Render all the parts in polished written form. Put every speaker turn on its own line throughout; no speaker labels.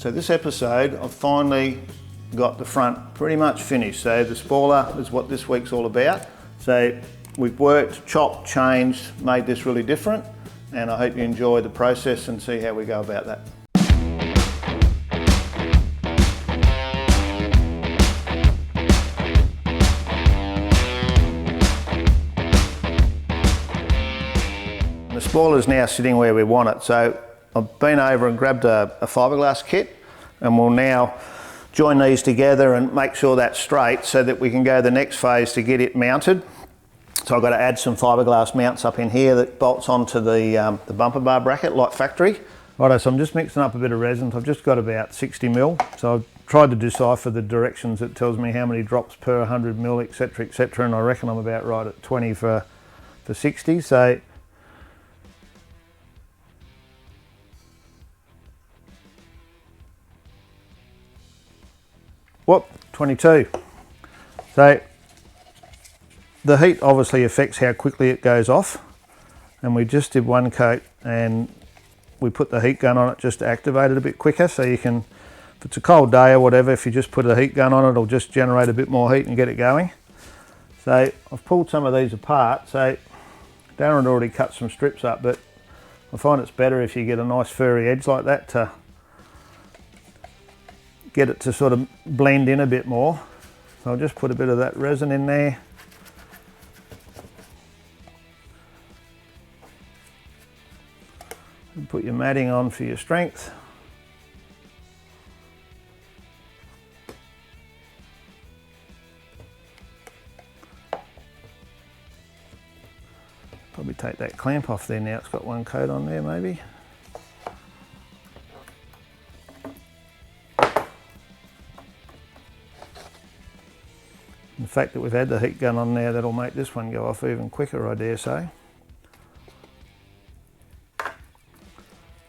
So this episode, I've finally got the front pretty much finished. So the spoiler is what this week's all about. So we've worked, chopped, changed, made this really different, and I hope you enjoy the process and see how we go about that. The spoiler's now sitting where we want it. So I've been over and grabbed a fiberglass kit, and we'll now join these together and make sure that's straight so that we can go the next phase to get it mounted. So I've got to add some fiberglass mounts up in here that bolts onto the bumper bar bracket like factory. Righto, so I'm just mixing up a bit of resin. I've just got about 60 mil. So I've tried to decipher the directions. It tells me how many drops per 100 mil, etc, etc, and I reckon I'm about right at 20 for 60. So whoop, 22. So the heat obviously affects how quickly it goes off, and we just did one coat and we put the heat gun on it just to activate it a bit quicker. So you can, if it's a cold day or whatever, if you just put a heat gun on it, it'll just generate a bit more heat and get it going. So I've pulled some of these apart. So Darren had already cut some strips up, but I find it's better if you get a nice furry edge like that to get it to sort of blend in a bit more. So I'll just put a bit of that resin in there. And put your matting on for your strength. Probably take that clamp off there now, it's got one coat on there maybe. The fact that we've had the heat gun on there, that'll make this one go off even quicker, I dare say.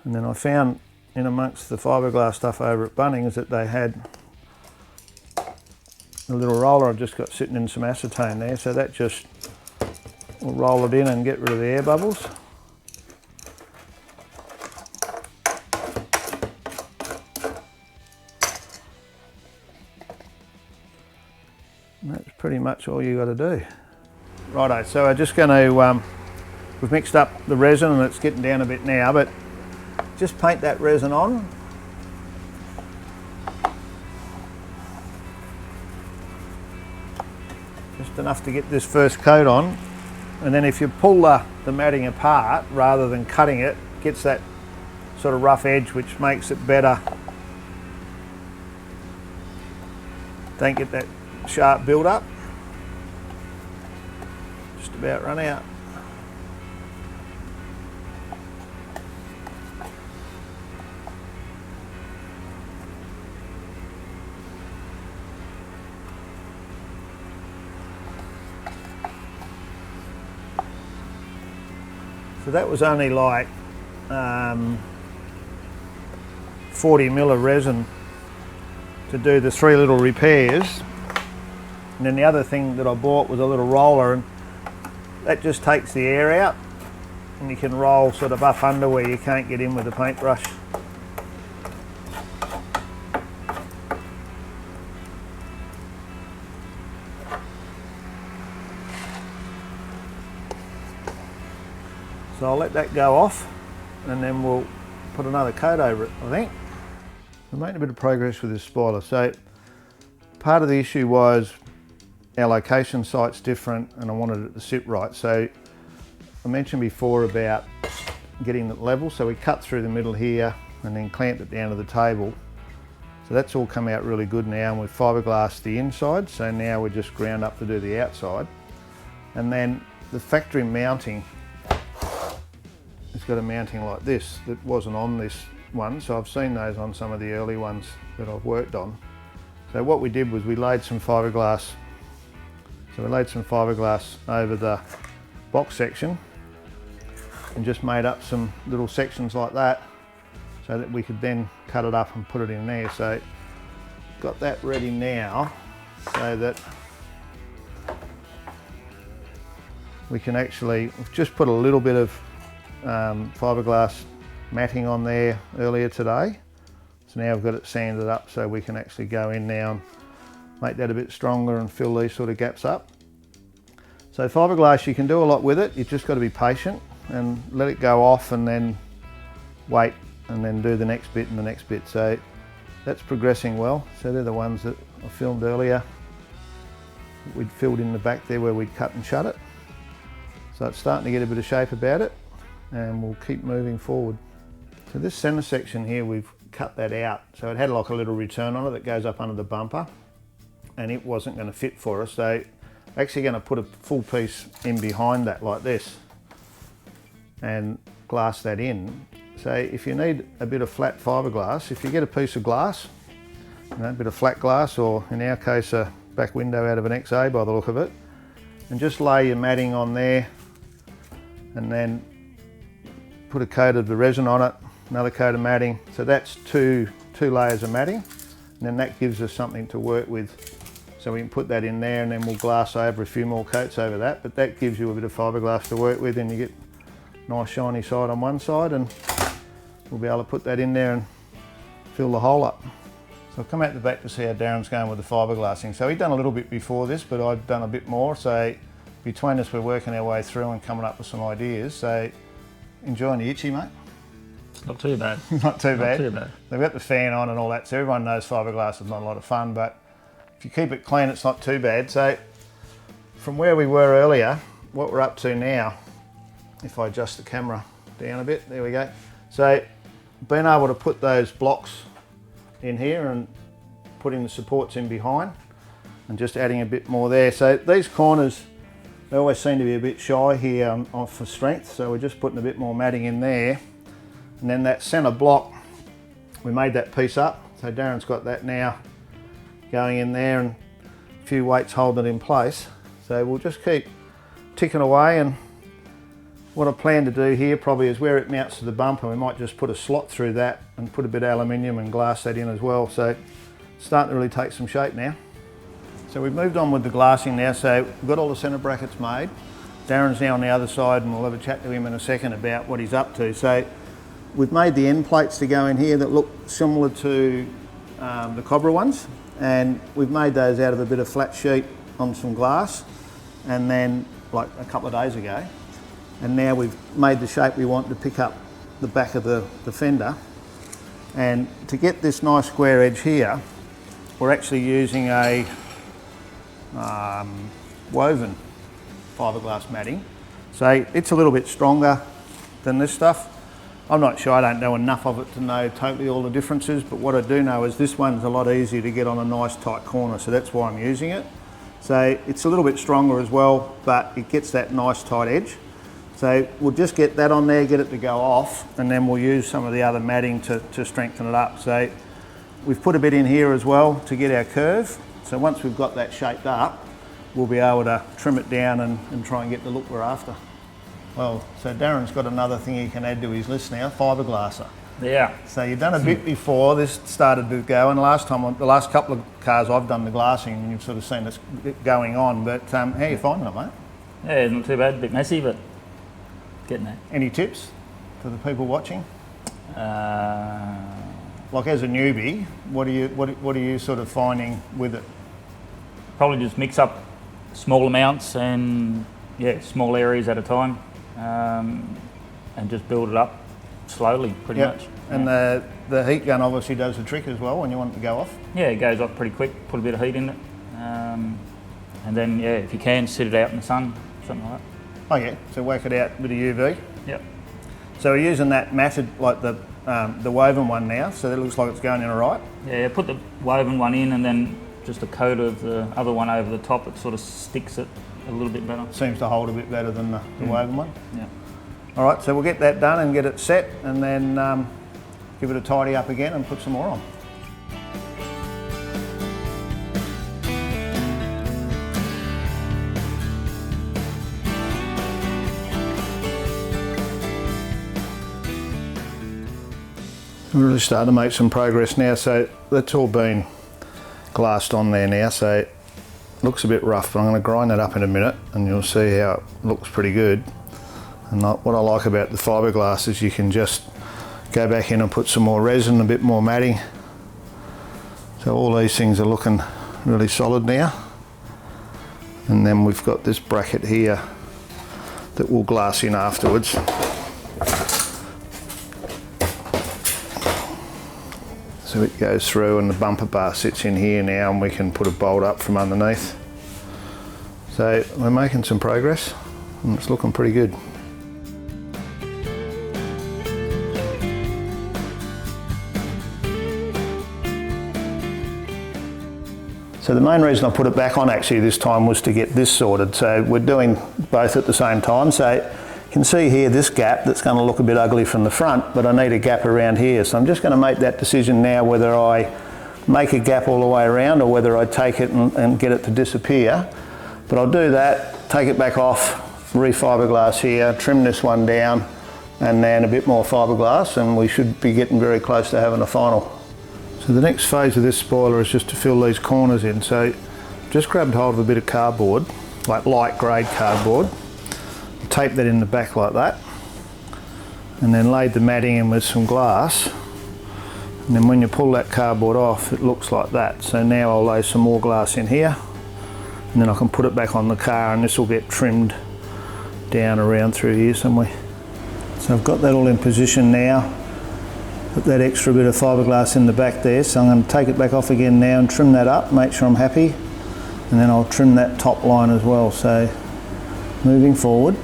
And then I found in amongst the fiberglass stuff over at Bunnings that they had a little roller I've just got sitting in some acetone there, so that just will roll it in and get rid of the air bubbles. And that's pretty much all you got to do. Righto, so I'm just going to, we've mixed up the resin and it's getting down a bit now, but just paint that resin on. Just enough to get this first coat on. And then if you pull the matting apart rather than cutting it, gets that sort of rough edge which makes it better. Don't get that sharp build up. Just about run out. So that was only like 40 mil of resin to do the 3 little repairs. And then the other thing that I bought was a little roller, and that just takes the air out and you can roll sort of up under where you can't get in with the paintbrush. So I'll let that go off and then we'll put another coat over it, I think. We're making a bit of progress with this spoiler. So part of the issue was our location site's different and I wanted it to sit right. So I mentioned before about getting it level. So we cut through the middle here and then clamped it down to the table. So that's all come out really good now, and we've fiberglassed the inside. So now we're just ground up to do the outside. And then the factory mounting, it's got a mounting like this that wasn't on this one, so I've seen those on some of the early ones that I've worked on. So what we did was we laid some fiberglass. So we laid some fiberglass over the box section and just made up some little sections like that so that we could then cut it up and put it in there. So got that ready now so that we can actually, we've just put a little bit of fiberglass matting on there earlier today. So now we've got it sanded up so we can actually go in now and make that a bit stronger and fill these sort of gaps up. So fiberglass, you can do a lot with it. You've just got to be patient and let it go off and then wait and then do the next bit and the next bit. So that's progressing well. So they're the ones that I filmed earlier. We'd filled in the back there where we'd cut and shut it. So it's starting to get a bit of shape about it, and we'll keep moving forward. So this center section here, we've cut that out. So it had like a little return on it that goes up under the bumper, and it wasn't going to fit for us. So actually going to put a full piece in behind that like this and glass that in. So if you need a bit of flat fiberglass, if you get a piece of glass, you know, a bit of flat glass, or in our case a back window out of an XA by the look of it, and just lay your matting on there and then put a coat of the resin on it, another coat of matting. So that's two layers of matting, and then that gives us something to work with. So we can put that in there and then we'll glass over a few more coats over that, but that gives you a bit of fiberglass to work with, and you get nice shiny side on one side, and we'll be able to put that in there and fill the hole up. So I've come out the back to see how Darren's going with the fiberglassing. So he'd done a little bit before this, but I've done a bit more. So between us, we're working our way through and coming up with some ideas. So enjoying the itchy, mate?
Not too bad.
Not too bad.
Not too bad.
They've got the fan on and all that, so everyone knows fiberglass is not a lot of fun, but if you keep it clean, it's not too bad. So from where we were earlier, what we're up to now, if I adjust the camera down a bit, there we go. So being able to put those blocks in here and putting the supports in behind and just adding a bit more there. So these corners, they always seem to be a bit shy here for strength, so we're just putting a bit more matting in there. And then that center block, we made that piece up, so Darren's got that now going in there and a few weights holding it in place. So we'll just keep ticking away, and what I plan to do here probably is where it mounts to the bumper, we might just put a slot through that and put a bit of aluminium and glass that in as well. So it's starting to really take some shape now. So we've moved on with the glassing now, so we've got all the centre brackets made. Darren's now on the other side, and we'll have a chat to him in a second about what he's up to. So we've made the end plates to go in here that look similar to the Cobra ones, and we've made those out of a bit of flat sheet on some glass, and then like a couple of days ago. And now we've made the shape we want to pick up the back of the fender. And to get this nice square edge here, we're actually using a woven fiberglass matting. So it's a little bit stronger than this stuff. I'm not sure, I don't know enough of it to know totally all the differences, but what I do know is this one's a lot easier to get on a nice tight corner, so that's why I'm using it. So it's a little bit stronger as well, but it gets that nice tight edge. So we'll just get that on there, get it to go off, and then we'll use some of the other matting to strengthen it up. So we've put a bit in here as well to get our curve. So once we've got that shaped up, we'll be able to trim it down and try and get the look we're after. Well, so Darren's got another thing he can add to his list now, fiberglasser.
Yeah.
So you've done a bit before this started to go, and the last couple of cars I've done the glassing, and you've sort of seen this going on, but how are you finding it, mate?
Yeah, not too bad, a bit messy, but getting there.
Any tips for the people watching?
Like
as a newbie, what are you sort of finding with it?
Probably just mix up small amounts and small areas at a time, and just build it up slowly, pretty much.
And the heat gun obviously does the trick as well when you want it to go off.
Yeah, it goes off pretty quick. Put a bit of heat in it, and then if you can, sit it out in the sun, something like that.
Oh yeah, so whack it out with a UV.
Yep.
So we're using that matted, like the woven one now, so that looks like it's going in all right.
Yeah, put the woven one in and then just a coat of the other one over the top. It sort of sticks it a little bit better.
Seems to hold a bit better than the woven one.
Yeah.
All right, so we'll get that done and get it set, and then give it a tidy up again and put some more on. We're really starting to make some progress now, so that's all been glassed on there now, so it looks a bit rough, but I'm going to grind that up in a minute and you'll see how it looks pretty good. And what I like about the fiberglass is you can just go back in and put some more resin, a bit more matting, So all these things are looking really solid now. And then we've got this bracket here that we'll glass in afterwards. So it goes through and the bumper bar sits in here now, and we can put a bolt up from underneath. So we're making some progress and it's looking pretty good. So the main reason I put it back on actually this time was to get this sorted. So we're doing both at the same time. So you can see here this gap that's going to look a bit ugly from the front, but I need a gap around here. So I'm just going to make that decision now whether I make a gap all the way around or whether I take it and get it to disappear. But I'll do that, take it back off, re-fiberglass here, trim this one down, and then a bit more fiberglass, and we should be getting very close to having a final. So the next phase of this spoiler is just to fill these corners in. So just grabbed hold of a bit of cardboard, like light grade cardboard, tape that in the back like that, and then laid the matting in with some glass. And then when you pull that cardboard off, it looks like that. So now I'll lay some more glass in here, and then I can put it back on the car, and this will get trimmed down around through here somewhere. So I've got that all in position now. Put that extra bit of fiberglass in the back there, so I'm going to take it back off again now and trim that up, make sure I'm happy, and then I'll trim that top line as well. So moving forward.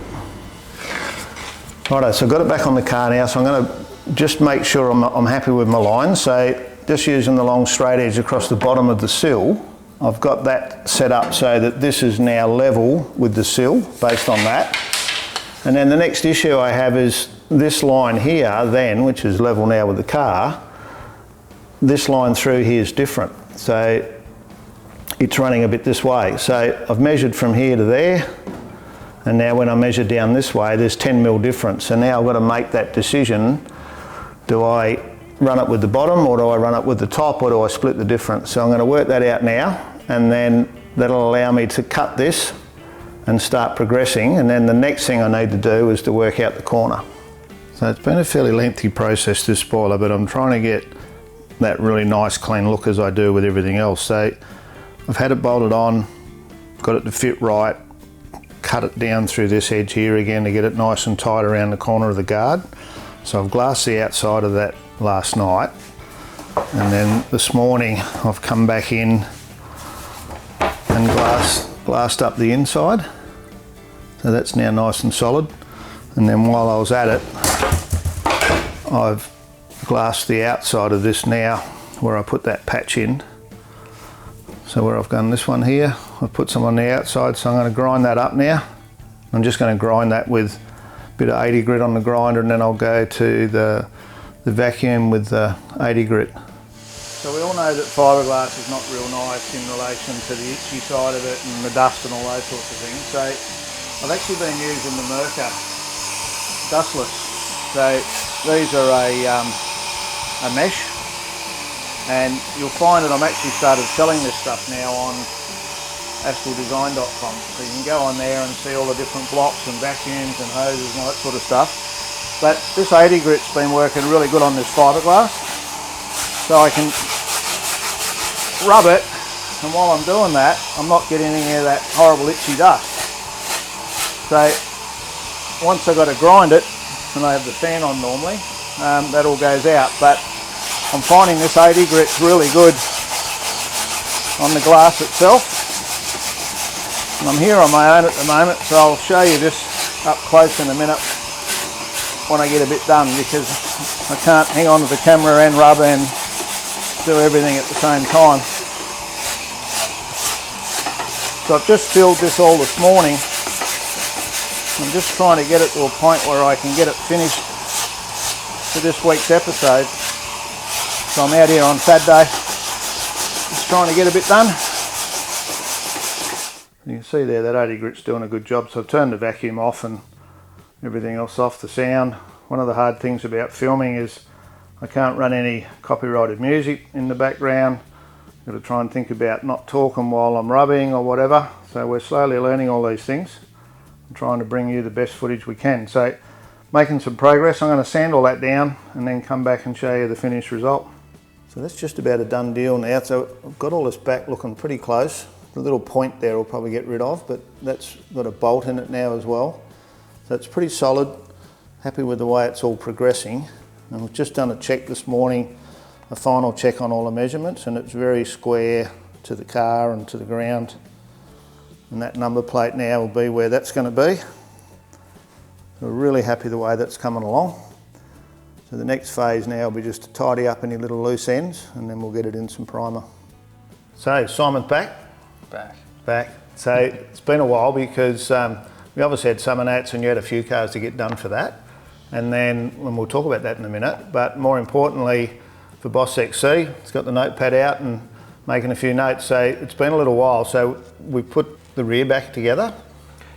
Righto, so I've got it back on the car now, so I'm going to just make sure I'm happy with my line. So just using the long straight edge across the bottom of the sill, I've got that set up so that this is now level with the sill based on that. And then the next issue I have is this line here then, which is level now with the car, this line through here is different. So it's running a bit this way. So I've measured from here to there, and now when I measure down this way, there's 10 mil difference. So now I've got to make that decision. Do I run it with the bottom, or do I run it with the top, or do I split the difference? So I'm going to work that out now, and then that'll allow me to cut this and start progressing. And then the next thing I need to do is to work out the corner. So it's been a fairly lengthy process, this spoiler, but I'm trying to get that really nice clean look as I do with everything else. So I've had it bolted on, got it to fit right, cut it down through this edge here again to get it nice and tight around the corner of the guard. So I've glassed the outside of that last night, and then this morning I've come back in and glassed up the inside. So that's now nice and solid. And then while I was at it, I've glassed the outside of this now where I put that patch in. So where I've done this one here, I've put some on the outside, so I'm going to grind that up now. I'm just going to grind that with a bit of 80 grit on the grinder, and then I'll go to the vacuum with the 80 grit. So we all know that fiberglass is not real nice in relation to the itchy side of it and the dust and all those sorts of things. So I've actually been using the Merca Dustless. So these are a mesh, and you'll find that I'm actually started selling this stuff now on astilldesign.com. So you can go on there and see all the different blocks and vacuums and hoses and all that sort of stuff. But this 80 grit's been working really good on this fiberglass. So I can rub it, and while I'm doing that, I'm not getting any of that horrible itchy dust. So once I've got to grind it, and I have the fan on normally, that all goes out. But I'm finding this 80 grit's really good on the glass itself. And I'm here on my own at the moment, so I'll show you this up close in a minute when I get a bit done, because I can't hang on to the camera and rub and do everything at the same time. So I've just filled this all this morning. I'm just trying to get it to a point where I can get it finished for this week's episode. So I'm out here on Saturday, just trying to get a bit done. You can see there that 80 grit's doing a good job. So I've turned the vacuum off and everything else off, the sound. One of the hard things about filming is I can't run any copyrighted music in the background. I've got to try and think about not talking while I'm rubbing or whatever. So we're slowly learning all these things and trying to bring you the best footage we can. So making some progress. I'm going to sand all that down and then come back and show you the finished result. So that's just about a done deal now. So I've got all this back looking pretty close. The little point there will probably get rid of, but that's got a bolt in it now as well. So it's pretty solid. Happy with the way it's all progressing. And we've just done a check this morning, a final check on all the measurements, and it's very square to the car and to the ground. And that number plate now will be where that's going to be. So we're really happy the way that's coming along. So the next phase now will be just to tidy up any little loose ends, and then we'll get it in some primer. So Simon's back? Back. So it's been a while because we obviously had Summernats and you had a few cars to get done for that. And then, and we'll talk about that in a minute, but more importantly for BOSSXC, it's got the notepad out and making a few notes. So it's been a little while. So we put the rear back together.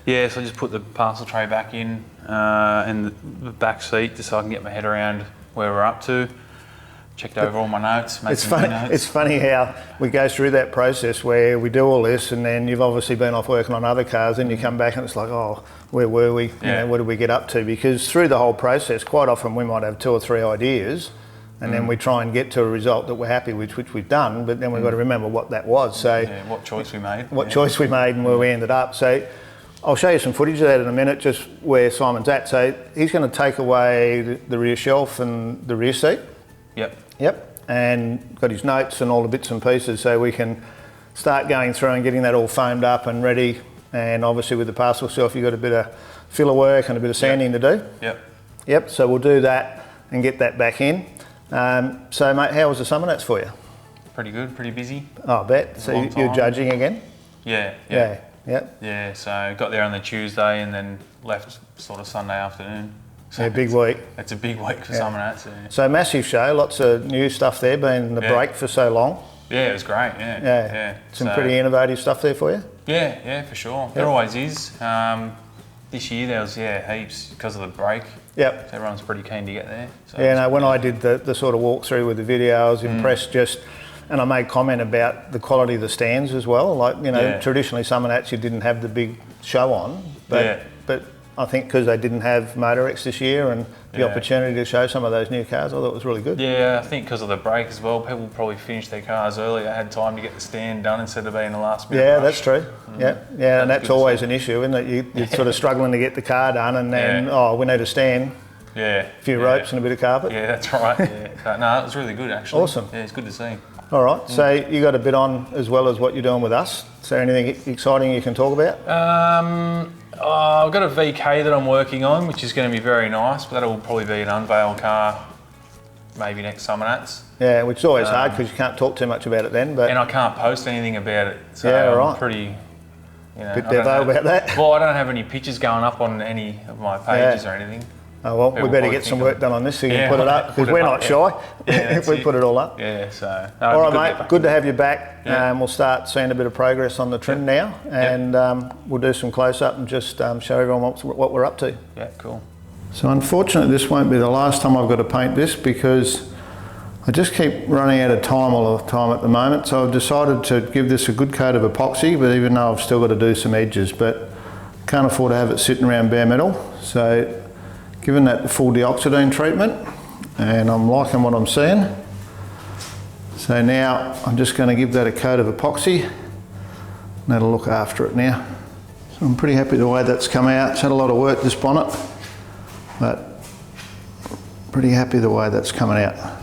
Yeah, so I just put the parcel tray back in and the back seat just so I can get my head around where we're up to. Checked over all my notes, made some notes.
It's funny how we go through that process where we do all this and then you've obviously been off working on other cars and you come back and it's like, oh, where were we? You know, what did we get up to? Because through the whole process, quite often we might have 2 or 3 ideas and then we try and get to a result that we're happy with, which we've done, but then we've got to remember what that was. So
what choice we made.
What choice we made and where we ended up. So I'll show you some footage of that in a minute, just where Simon's at. So he's going to take away the rear shelf and the rear seat. Yep, and got his notes and all the bits and pieces so we can start going through and getting that all foamed up and ready. And obviously with the parcel shelf, you've got a bit of filler work and a bit of sanding to do. Yep, so we'll do that and get that back in. So mate, how was the Summernats for you?
Pretty good, pretty busy.
Oh, I bet. So you're judging again?
Yeah, so got there on the Tuesday and then left sort of Sunday afternoon. So
big week.
It's a big week for Summernats.
So massive show, lots of new stuff there, been in the break for so long.
Yeah, it was great,
Some pretty innovative stuff there for you?
Yeah, for sure. There always is. This year there was, heaps because of the break. So everyone's pretty keen to get there. So
when I did the sort of walkthrough with the video, I was impressed and I made comment about the quality of the stands as well. Like, traditionally Summernats you didn't have the big show on, but I think because they didn't have MotorX this year and the opportunity to show some of those new cars, I thought it was really good.
Yeah, I think because of the break as well, people probably finished their cars earlier, had time to get the stand done instead of being the last minute rush.
That's true. And that's always an issue, isn't it? You're sort of struggling to get the car done and then, we need a stand. A few ropes and a bit of carpet.
Yeah, that's right. But no, it was really good actually.
Awesome.
Yeah, it's good to see.
All right, so you got a bit on as well as what you're doing with us. Is there anything exciting you can talk about?
I've got a VK that I'm working on, which is going to be very nice, but that'll probably be an unveil car, maybe next Summernats. Yeah,
which is always hard because you can't talk too much about it then. But
and I can't post anything about it, so I'm pretty,
bit devo about that.
Well, I don't have any pictures going up on any of my pages or anything.
Oh well, we better get some work done on this so you can put it up, because we're not shy if we put it all up. All right, mate, good to have you back. We'll start seeing a bit of progress on the trim now, and we'll do some close-up and just show everyone what we're up to.
Yeah, cool.
So unfortunately this won't be the last time I've got to paint this, because I just keep running out of time all the time at the moment, so I've decided to give this a good coat of epoxy, but even though I've still got to do some edges, but can't afford to have it sitting around bare metal, so given that the full deoxidine treatment, and I'm liking what I'm seeing. So now I'm just going to give that a coat of epoxy, and that'll look after it now. So I'm pretty happy the way that's come out. It's had a lot of work, this bonnet, but pretty happy the way that's coming out.